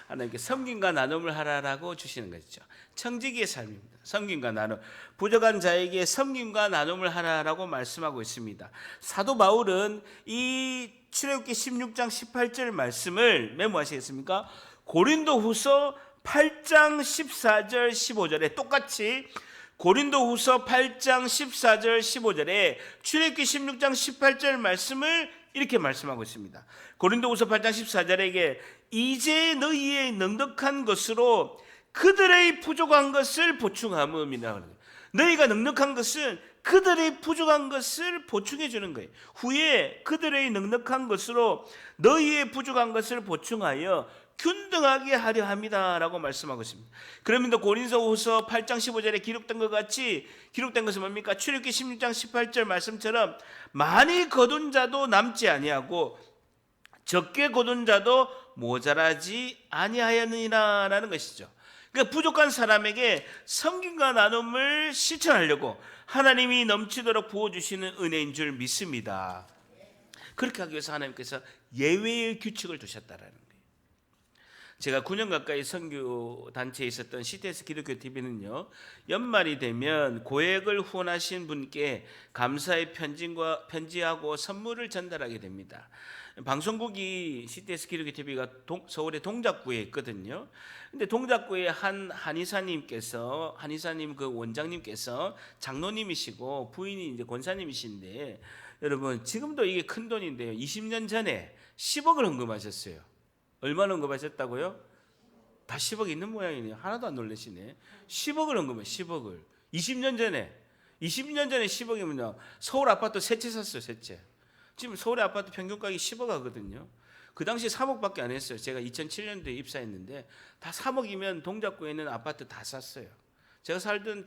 하나님께 섬김과 나눔을 하라라고 주시는 것이죠. 청지기의 삶입니다. 섬김과 나눔. 부족한 자에게 섬김과 나눔을 하라라고 말씀하고 있습니다. 사도 바울은 이 출애굽기 16장 18절 말씀을 메모하시겠습니까? 고린도후서 8장 14절 15절에 똑같이 고린도후서 8장 14절 15절에 출애굽기 16장 18절 말씀을 이렇게 말씀하고 있습니다. 고린도후서 8장 14절에 이제 너희의 넉넉한 것으로 그들의 부족한 것을 보충함이라. 너희가 넉넉한 것은 그들의 부족한 것을 보충해 주는 거예요. 후에 그들의 넉넉한 것으로 너희의 부족한 것을 보충하여 균등하게 하려 합니다라고 말씀하고 있습니다. 그러면서 고린도후서 8장 15절에 기록된 것 같이 기록된 것은 뭡니까? 출애굽기 16장 18절 말씀처럼 많이 거둔 자도 남지 아니하고 적게 거둔 자도 모자라지 아니하였느니라라는 것이죠. 그러니까 부족한 사람에게 섬김과 나눔을 실천하려고 하나님이 넘치도록 부어주시는 은혜인 줄 믿습니다. 그렇게 하기 위해서 하나님께서 예외의 규칙을 두셨다라는 거예요. 제가 9년 가까이 선교 단체에 있었던 CTS 기독교 TV는요, 연말이 되면 고액을 후원하신 분께 감사의 편지하고 선물을 전달하게 됩니다. 방송국이 CTS 기독교 TV가 서울의 동작구에 있거든요. 근데 동작구에 한 한의사님 그 원장님께서 장로님이시고 부인이 이제 권사님이신데, 여러분 지금도 이게 큰 돈인데요. 20년 전에 10억을 헌금하셨어요. 얼마나 헌금하셨다고요? 다 10억 있는 모양이네요. 하나도 안 놀라시네. 10억을 헌금해, 10억을. 20년 전에 10억이면요. 서울 아파트 세 채 샀어요, 세 채. 지금 서울의 아파트 평균 가격이 10억 하거든요. 그 당시 3억밖에 안 했어요. 제가 2007년도에 입사했는데 다 3억이면 동작구에 있는 아파트 다 샀어요. 제가 살던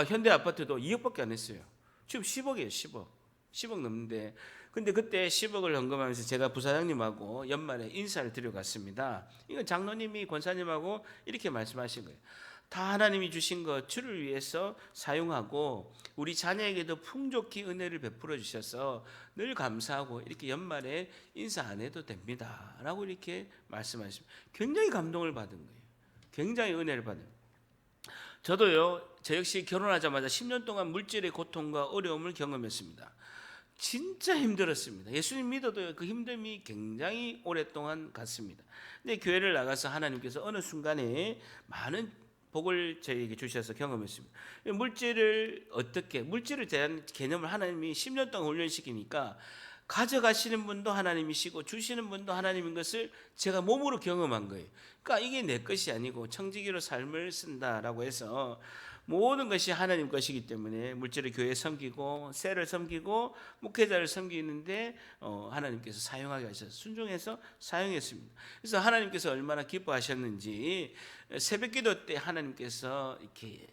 현대 아파트도 2억밖에 안 했어요. 지금 10억이에요, 10억. 10억 넘는데, 근데 그때 10억을 헌금하면서 제가 부사장님하고 연말에 인사를 드려갔습니다. 이건 장로님이 권사님하고 이렇게 말씀하신 거예요. 다 하나님이 주신 것 주를 위해서 사용하고 우리 자녀에게도 풍족히 은혜를 베풀어 주셔서 늘 감사하고 이렇게 연말에 인사 안 해도 됩니다 라고 이렇게 말씀하십니다. 굉장히 감동을 받은 거예요. 굉장히 은혜를 받은 거예요. 저도요, 저 역시 결혼하자마자 10년 동안 물질의 고통과 어려움을 경험했습니다. 진짜 힘들었습니다. 예수님 믿어도 그 힘듦이 굉장히 오랫동안 갔습니다. 근데 교회를 나가서 하나님께서 어느 순간에 많은 복을 저에게 주셔서 경험했습니다. 물질을 대한 개념을 하나님이 10년 동안 훈련시키니까 가져가시는 분도 하나님이시고 주시는 분도 하나님인 것을 제가 몸으로 경험한 거예요. 그러니까 이게 내 것이 아니고 청지기로 삶을 쓴다라고 해서 모든 것이 하나님 것이기 때문에 물질을 교회에 섬기고 셀을 섬기고 목회자를 섬기는데 하나님께서 사용하게 하셔서 순종해서 사용했습니다. 그래서 하나님께서 얼마나 기뻐하셨는지 새벽기도 때 하나님께서 이렇게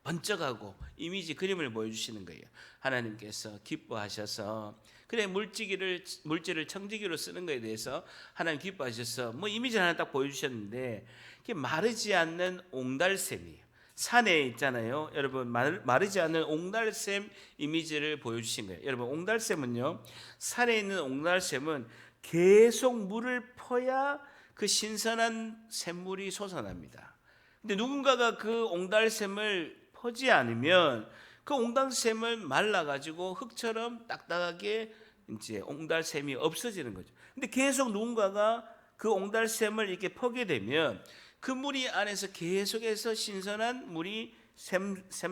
번쩍하고 이미지 그림을 보여주시는 거예요. 하나님께서 기뻐하셔서 그래 물질을 청지기로 쓰는 것에 대해서 하나님 기뻐하셔서 이미지 하나 딱 보여주셨는데 이게 마르지 않는 옹달샘이에요. 산에 있잖아요. 여러분 마르지 않는 옹달샘 이미지를 보여주신 거예요. 여러분 옹달샘은요, 산에 있는 옹달샘은 계속 물을 퍼야 그 신선한 샘물이 솟아납니다. 근데 누군가가 그 옹달샘을 퍼지 않으면 그 옹달샘을 말라가지고 흙처럼 딱딱하게 이제 옹달샘이 없어지는 거죠. 근데 계속 누군가가 그 옹달샘을 이렇게 퍼게 되면 그 물이 안에서 계속해서 신선한 물이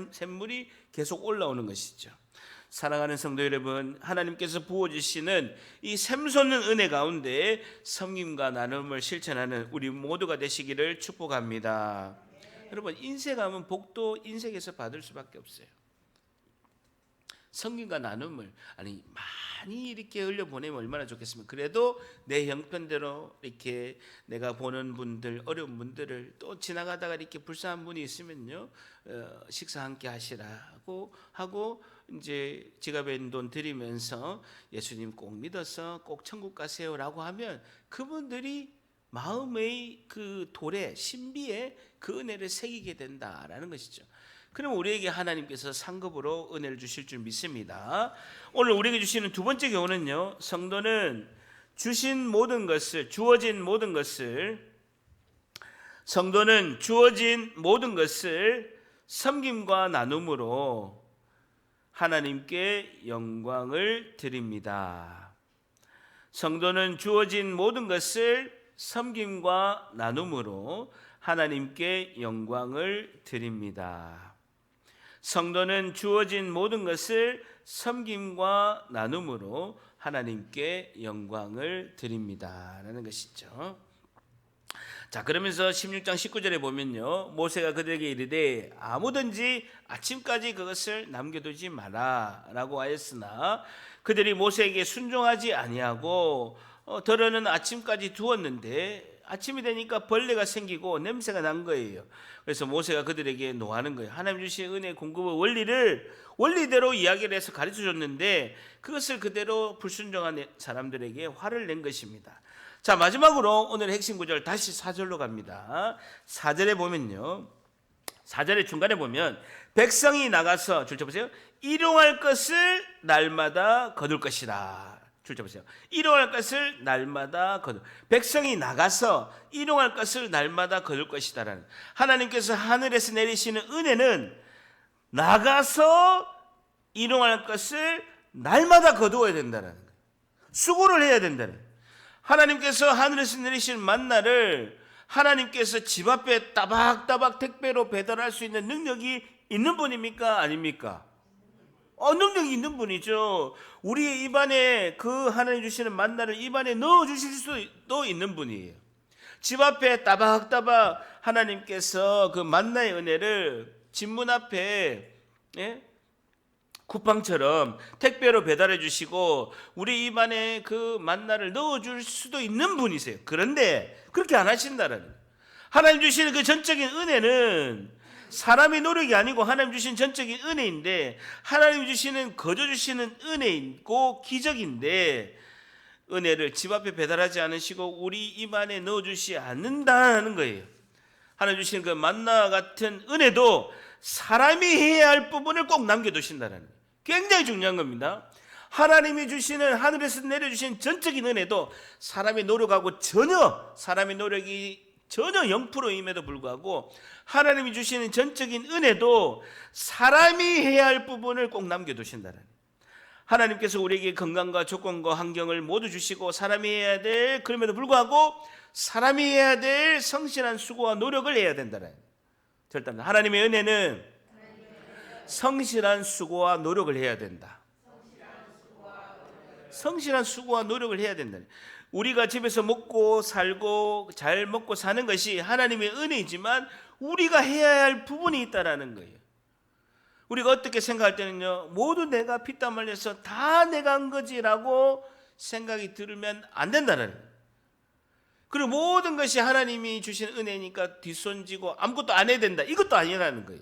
샘물이 계속 올라오는 것이죠. 사랑하는 성도 여러분, 하나님께서 부어주시는 이 샘솟는 은혜 가운데 섬김과 나눔을 실천하는 우리 모두가 되시기를 축복합니다. 여러분 인생하면 복도 인생에서 받을 수밖에 없어요. 섬김과 나눔을 많이 이렇게 흘려보내면 얼마나 좋겠습니까? 그래도 내 형편대로 이렇게 내가 보는 분들, 어려운 분들을 또 지나가다가 이렇게 불쌍한 분이 있으면요, 식사 함께 하시라고 하고 이제 지갑에 있는 돈 드리면서 예수님 꼭 믿어서 꼭 천국 가세요라고 하면 그분들이 마음의 그 돌에 신비에 그 은혜를 새기게 된다라는 것이죠. 그럼 우리에게 하나님께서 상급으로 은혜를 주실 줄 믿습니다. 오늘 우리에게 주시는 두 번째 교훈은요, 성도는 주어진 모든 것을 섬김과 나눔으로 하나님께 영광을 드립니다. 성도는 주어진 모든 것을 섬김과 나눔으로 하나님께 영광을 드립니다. 성도는 주어진 모든 것을 섬김과 나눔으로 하나님께 영광을 드립니다 라는 것이죠. 자, 그러면서 16장 19절에 보면요, 모세가 그들에게 이르되 아무든지 아침까지 그것을 남겨두지 마라 라고 하였으나 그들이 모세에게 순종하지 아니하고 더러는 아침까지 두었는데 아침이 되니까 벌레가 생기고 냄새가 난 거예요. 그래서 모세가 그들에게 노하는 거예요. 하나님 주신 은혜 공급의 원리대로 이야기를 해서 가르쳐 줬는데 그것을 그대로 불순종한 사람들에게 화를 낸 것입니다. 자, 마지막으로 오늘 핵심 구절 다시 4절로 갑니다. 4절에 보면요, 4절의 중간에 보면 백성이 나가서 줄 쳐보세요. 일용할 것을 날마다 거둘 것이라. 줄 쳐보세요. 일용할 것을 날마다 거둘. 백성이 나가서 일용할 것을 날마다 거둘 것이다라는. 하나님께서 하늘에서 내리시는 은혜는 나가서 일용할 것을 날마다 거두어야 된다는 거예요. 수고를 해야 된다는 거예요. 하나님께서 하늘에서 내리시는 만나를 하나님께서 집 앞에 따박따박 택배로 배달할 수 있는 능력이 있는 분입니까? 아닙니까? 능력이 있는 분이죠. 우리의 입안에 그 하나님 주시는 만나를 입안에 넣어 주실 수도 있는 분이에요. 집 앞에 따박따박 하나님께서 그 만나의 은혜를 집 문 앞에 쿠팡처럼 택배로 배달해 주시고 우리 입안에 그 만나를 넣어줄 수도 있는 분이세요. 그런데 그렇게 안 하신다는 거예요. 하나님 주시는 그 전적인 은혜는 사람의 노력이 아니고 하나님 주신 전적인 은혜인데, 하나님 주시는 거저 주시는 은혜이고 기적인데 은혜를 집 앞에 배달하지 않으시고 우리 입안에 넣어주시 않는다는 거예요. 하나님 주시는 그 만나 같은 은혜도 사람이 해야 할 부분을 꼭 남겨두신다는 거예요. 굉장히 중요한 겁니다. 하나님이 주시는, 하늘에서 내려주신 전적인 은혜도 사람이 노력하고 사람의 노력이 전혀 0%임에도 불구하고 하나님이 주시는 전적인 은혜도 사람이 해야 할 부분을 꼭 남겨두신다는 거예요. 하나님께서 우리에게 건강과 조건과 환경을 모두 주시고 사람이 해야 될, 그럼에도 불구하고 사람이 해야 될 성실한 수고와 노력을 해야 된다는 거예요. 절대 하나님의 은혜는 성실한 수고와 노력을 해야 된다. 성실한 수고와 노력을 해야 된다. 우리가 집에서 먹고 살고 잘 먹고 사는 것이 하나님의 은혜이지만 우리가 해야 할 부분이 있다라는 거예요. 우리가 어떻게 생각할 때는요, 모두 내가 피땀 흘려서 다 내가 한 거지라고 생각이 들면 안 된다는 거예요. 그리고 모든 것이 하나님이 주신 은혜니까 뒷손지고 아무것도 안 해야 된다, 이것도 아니라는 거예요.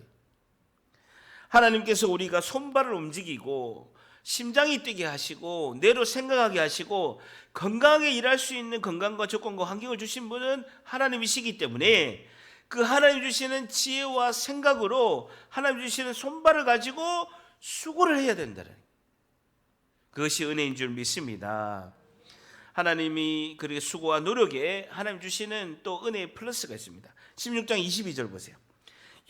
하나님께서 우리가 손발을 움직이고 심장이 뛰게 하시고 뇌로 생각하게 하시고 건강하게 일할 수 있는 건강과 조건과 환경을 주신 분은 하나님이시기 때문에 그 하나님 주시는 지혜와 생각으로 하나님 주시는 손발을 가지고 수고를 해야 된다는, 그것이 은혜인 줄 믿습니다. 하나님이 그렇게 수고와 노력에 하나님 주시는 또 은혜의 플러스가 있습니다. 16장 22절 보세요.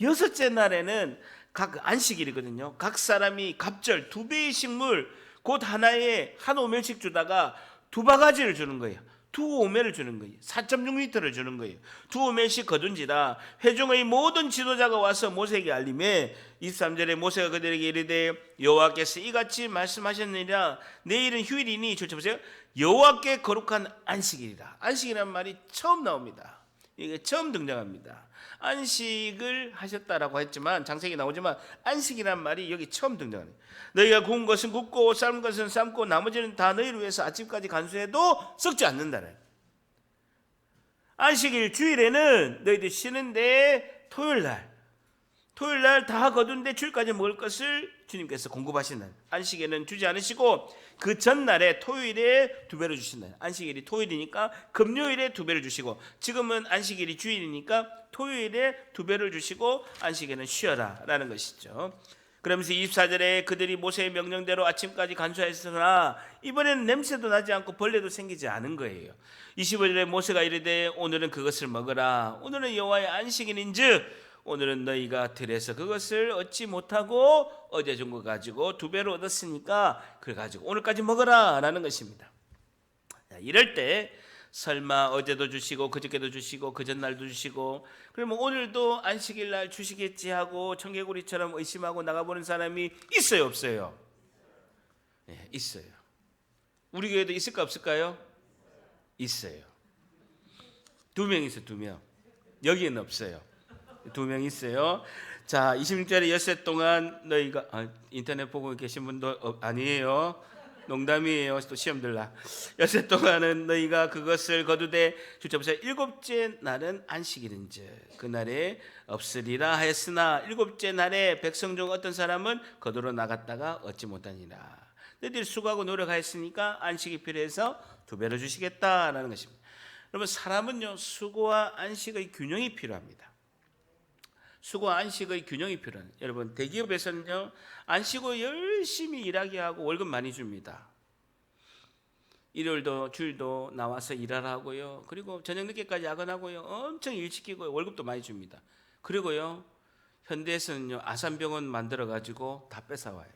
여섯째 날에는 각 안식일이거든요. 각 사람이 갑절 2배의 식물 곧 하나에 한 오멜씩 주다가 2바가지를 주는 거예요. 2오멜을 주는 거예요. 4.6리터를 주는 거예요. 2오멜씩 거둔지라 회중의 모든 지도자가 와서 모세에게 알림해 23절에 모세가 그들에게 이르되 여호와께서 이같이 말씀하셨느니라 내일은 휴일이니 보세요. 여호와께 거룩한 안식일이라. 안식이라는 말이 처음 나옵니다. 이게 처음 등장합니다. 안식을 하셨다라고 했지만 장세기 나오지만 안식이란 말이 여기 처음 등장합니다. 너희가 구운 것은 굽고 삶은 것은 삶고 나머지는 다 너희를 위해서 아침까지 간수해도 썩지 않는다는. 안식일 주일에는 너희들 쉬는데 토요일 날 다 거둔데 주일까지 먹을 것을 주님께서 공급하신다. 안식일은 주지 않으시고 그 전날에 토요일에 2배로 주신다. 안식일이 토요일이니까 금요일에 2배를 주시고, 지금은 안식일이 주일이니까 토요일에 2배를 주시고 안식일은 쉬어라 라는 것이죠. 그러면서 24절에 그들이 모세의 명령대로 아침까지 간수하였으나 이번에는 냄새도 나지 않고 벌레도 생기지 않은 거예요. 25절에 모세가 이르되 오늘은 그것을 먹으라. 오늘은 여호와의 안식일인즉 오늘은 너희가 들에서 그것을 얻지 못하고 어제 준 거 가지고 2배로 얻었으니까 그걸 가지고 오늘까지 먹어라 라는 것입니다. 이럴 때 설마 어제도 주시고 그저께도 주시고 그 전날도 주시고 그러면 오늘도 안식일 날 주시겠지 하고 청개구리처럼 의심하고 나가보는 사람이 있어요, 없어요? 네, 있어요. 우리 교회도 있을까 없을까요? 있어요. 2명 있어요. 2명. 여기는 없어요. 2명 있어요. 자, 26절에 엿새 동안 너희가 인터넷 보고 계신 분도 아니에요. 농담이에요. 또 시험 들라. 엿새 동안은 너희가 그것을 거두되 주쳐보세요. 7째 날은 안식일인즉 그날에 없으리라 하였으나 7째 날에 백성 중 어떤 사람은 거두러 나갔다가 얻지 못하니라. 너희들이 수고하고 노력하였으니까 안식이 필요해서 2배로 주시겠다라는 것입니다. 여러분, 사람은요 수고와 안식의 균형이 필요합니다. 수고와 안식의 균형이 필요한. 여러분 대기업에서는요 안 쉬고 열심히 일하게 하고 월급 많이 줍니다. 일요일도 주일도 나와서 일하라고요. 그리고 저녁 늦게까지 야근하고요. 엄청 일 시키고 월급도 많이 줍니다. 그리고요 현대에서는요 아산병원 만들어 가지고 다 뺏어와요.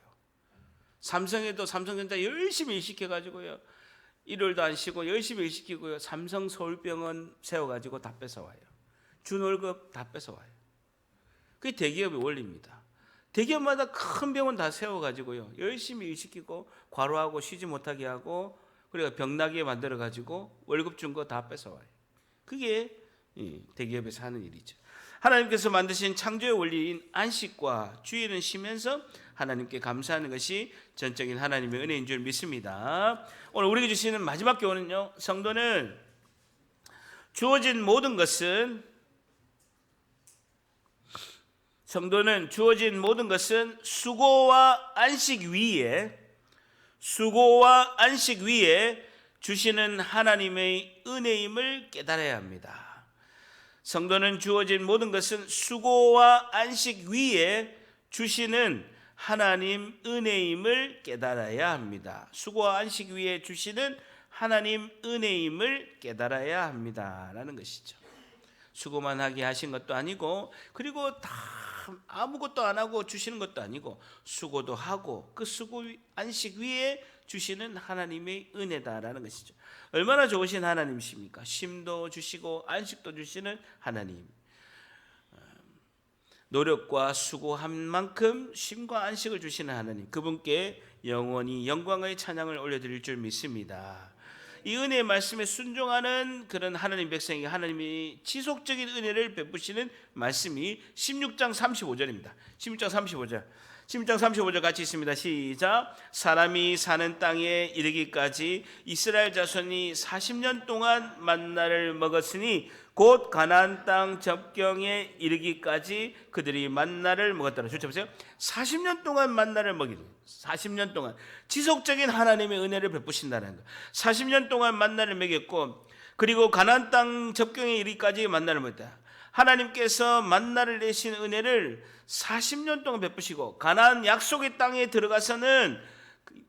삼성에도 삼성전자 열심히 일 시켜 가지고요 일요일도 안 쉬고 열심히 일 시키고요 삼성 서울병원 세워 가지고 다 뺏어와요. 준 월급 다 뺏어와요. 그게 대기업의 원리입니다. 대기업마다 큰 병원 다 세워 가지고요 열심히 일 시키고 과로하고 쉬지 못하게 하고 그리고 병나게 만들어 가지고 월급 준 거 다 뺏어와요. 그게 대기업에서 하는 일이죠. 하나님께서 만드신 창조의 원리인 안식과 주일은 쉬면서 하나님께 감사하는 것이 전적인 하나님의 은혜인 줄 믿습니다. 오늘 우리에게 주시는 마지막 교훈은요, 성도는 주어진 모든 것은 수고와 안식 위에 주시는 하나님의 은혜임을 깨달아야 합니다. 성도는 주어진 모든 것은 수고와 안식 위에 주시는 하나님 은혜임을 깨달아야 합니다. 수고와 안식 위에 주시는 하나님 은혜임을 깨달아야 합니다라는 것이죠. 수고만 하게 하신 것도 아니고 그리고 다 아무것도 안 하고 주시는 것도 아니고 수고도 하고 그 수고 안식 위에 주시는 하나님의 은혜다라는 것이죠. 얼마나 좋으신 하나님이십니까? 쉼도 주시고 안식도 주시는 하나님. 노력과 수고한 만큼 쉼과 안식을 주시는 하나님, 그분께 영원히 영광의 찬양을 올려드릴 줄 믿습니다. 이 은혜의 말씀에 순종하는 그런 하나님 백성에게 하나님이 지속적인 은혜를 베푸시는 말씀이 16장 35절입니다. 16장 35절 같이 있습니다. 시작. 사람이 사는 땅에 이르기까지 이스라엘 자손이 40년 동안 만나를 먹었으니 곧 가나안 땅 접경에 이르기까지 그들이 만나를 먹었다라. 주쳐보세요. 40년 동안 만나를 먹이는, 40년 동안 지속적인 하나님의 은혜를 베푸신다는 것. 40년 동안 만나를 먹였고 그리고 가나안 땅 접경에 이르기까지 만나를 먹었다. 하나님께서 만나를 내신 은혜를 40년 동안 베푸시고 가나안 약속의 땅에 들어가서는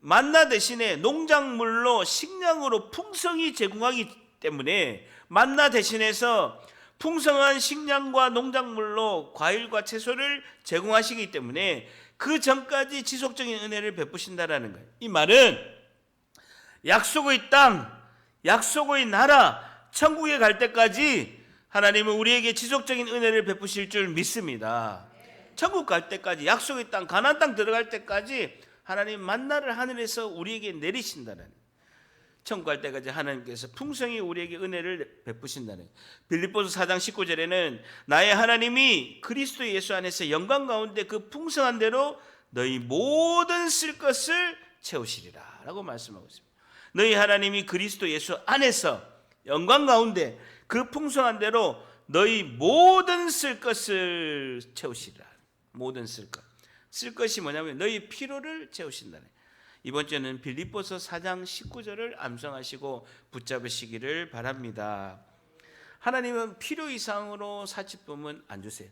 만나 대신에 농작물로 식량으로 풍성히 제공하기 때문에 만나 대신해서 풍성한 식량과 농작물로 과일과 채소를 제공하시기 때문에 그 전까지 지속적인 은혜를 베푸신다라는 거예요. 이 말은 약속의 땅, 약속의 나라, 천국에 갈 때까지 하나님은 우리에게 지속적인 은혜를 베푸실 줄 믿습니다. 천국 갈 때까지, 약속의 땅, 가나안 땅 들어갈 때까지 하나님 만나를 하늘에서 우리에게 내리신다는, 천국 갈 때까지 하나님께서 풍성히 우리에게 은혜를 베푸신다는. 빌립보서 4장 19절에는 나의 하나님이 그리스도 예수 안에서 영광 가운데 그 풍성한 대로 너희 모든 쓸 것을 채우시리라 라고 말씀하고 있습니다. 너희 하나님이 그리스도 예수 안에서 영광 가운데 그 풍성한 대로 너희 모든 쓸 것을 채우시리라. 모든 쓸 것. 쓸 것이 뭐냐면 너희 필요를 채우신다네. 이번 주에는 빌립보서 4장 19절을 암송하시고 붙잡으시기를 바랍니다. 하나님은 필요 이상으로 사치품은 안 주세요.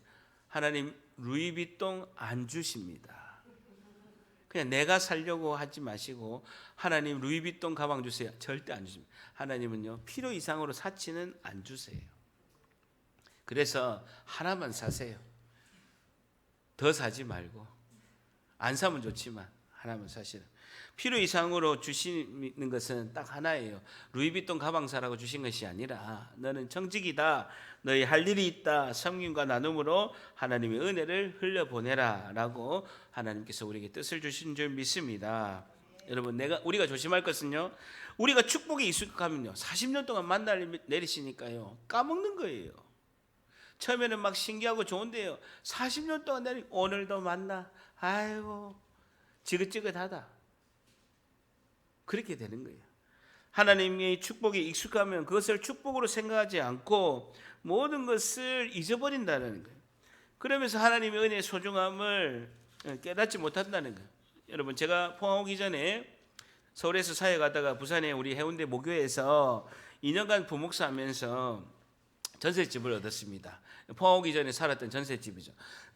하나님 루이비통 안 주십니다. 그냥 내가 살려고 하지 마시고 하나님 루이비통 가방 주세요. 절대 안 주십니다. 하나님은요 필요 이상으로 사치는 안 주세요. 그래서 하나만 사세요. 더 사지 말고. 안 사면 좋지만 하나만 사시라. 필요 이상으로 주시는 것은 딱 하나예요. 루이비통 가방 사라고 주신 것이 아니라 너는 정직이다, 너희 할 일이 있다, 섬김과 나눔으로 하나님의 은혜를 흘려보내라 라고 하나님께서 우리에게 뜻을 주신 줄 믿습니다. 여러분, 우리가 조심할 것은요, 우리가 축복에 익숙하면요 40년 동안 만나를 내리시니까요 까먹는 거예요. 처음에는 막 신기하고 좋은데요 40년 동안 오늘도 만나, 아이고 지긋지긋하다, 그렇게 되는 거예요. 하나님의 축복에 익숙하면 그것을 축복으로 생각하지 않고 모든 것을 잊어버린다는 거예요. 그러면서 하나님의 은혜의 소중함을 깨닫지 못한다는 거예요. 여러분, 제가 포항 오기 전에 서울에서 사회 가다가 부산에 우리 해운대 모교에서 2년간 부목사 하면서 전셋집을 얻었습니다. 포항 오기 전에 살았던 전셋집이죠.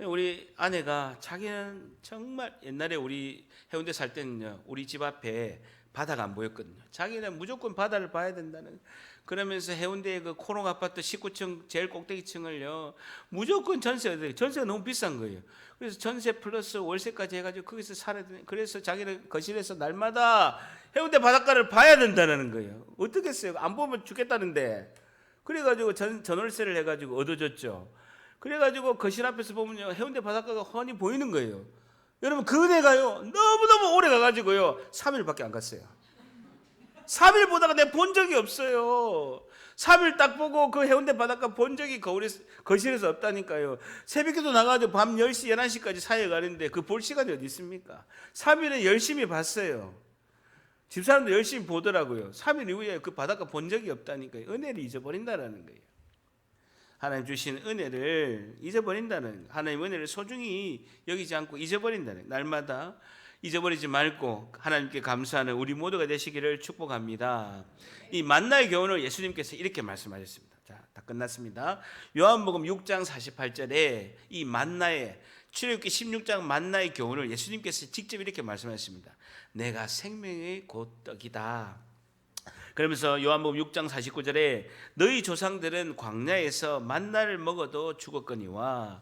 우리 아내가 자기는 정말 옛날에 우리 해운대 살 때는요, 우리 집 앞에 바다가 안 보였거든요. 자기는 무조건 바다를 봐야 된다는. 그러면서 해운대의 그 코롱 아파트 19층 제일 꼭대기층을요 무조건 전세가 너무 비싼 거예요. 그래서 전세 플러스 월세까지 해가지고 거기서 살아야 되는. 그래서 자기는 거실에서 날마다 해운대 바닷가를 봐야 된다는 거예요. 어떻겠어요? 안 보면 죽겠다는데. 그래가지고 전월세를 해가지고 얻어줬죠. 그래가지고 거실 앞에서 보면요 해운대 바닷가가 훤히 보이는 거예요. 여러분 그 은혜가요 너무너무 오래 가가지고요 3일밖에 안 갔어요. 3일 보다가 내가 본 적이 없어요. 3일 딱 보고 그 해운대 바닷가 본 적이 거실에서 없다니까요. 새벽에도 나가가지고 밤 10시 11시까지 사이에 가는데 그 볼 시간이 어디 있습니까? 3일은 열심히 봤어요. 집사람도 열심히 보더라고요. 3일 이후에 그 바닷가 본 적이 없다니까요. 은혜를 잊어버린다라는 거예요. 하나님 주신 은혜를 잊어버린다는, 하나님 은혜를 소중히 여기지 않고 잊어버린다는, 날마다 잊어버리지 말고 하나님께 감사하는 우리 모두가 되시기를 축복합니다. 이 만나의 교훈을 예수님께서 이렇게 말씀하셨습니다. 자, 다 끝났습니다. 요한복음 6장 48절에 이 만나의 출애굽기 16장 만나의 교훈을 예수님께서 직접 이렇게 말씀하셨습니다. 내가 생명의 곧 떡이다. 그러면서 요한복음 6장 49절에 너희 조상들은 광야에서 만나를 먹어도 죽었거니와,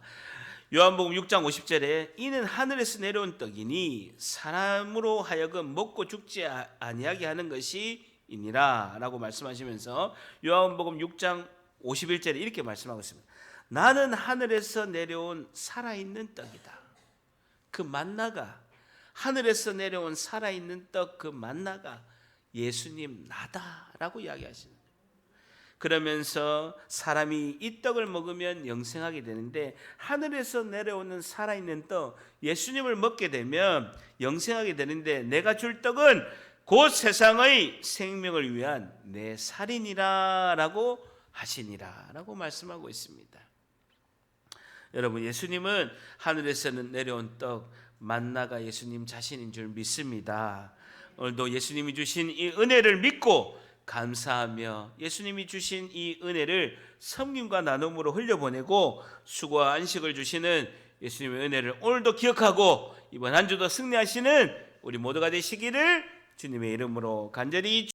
요한복음 6장 50절에 이는 하늘에서 내려온 떡이니 사람으로 하여금 먹고 죽지 아니하게 하는 것이 이니라 라고 말씀하시면서 요한복음 6장 51절에 이렇게 말씀하고 있습니다. 나는 하늘에서 내려온 살아있는 떡이다. 그 만나가, 하늘에서 내려온 살아있는 떡, 그 만나가 예수님 나다라고 이야기하시는 거예요. 그러면서 사람이 이 떡을 먹으면 영생하게 되는데, 하늘에서 내려오는 살아있는 떡 예수님을 먹게 되면 영생하게 되는데, 내가 줄 떡은 곧 세상의 생명을 위한 내 살이니라 라고 하시니라 라고 말씀하고 있습니다. 여러분, 예수님은 하늘에서는 내려온 떡 만나가 예수님 자신인 줄 믿습니다. 오늘도 예수님이 주신 이 은혜를 믿고 감사하며 예수님이 주신 이 은혜를 섬김과 나눔으로 흘려보내고 수고와 안식을 주시는 예수님의 은혜를 오늘도 기억하고 이번 한 주도 승리하시는 우리 모두가 되시기를 주님의 이름으로 간절히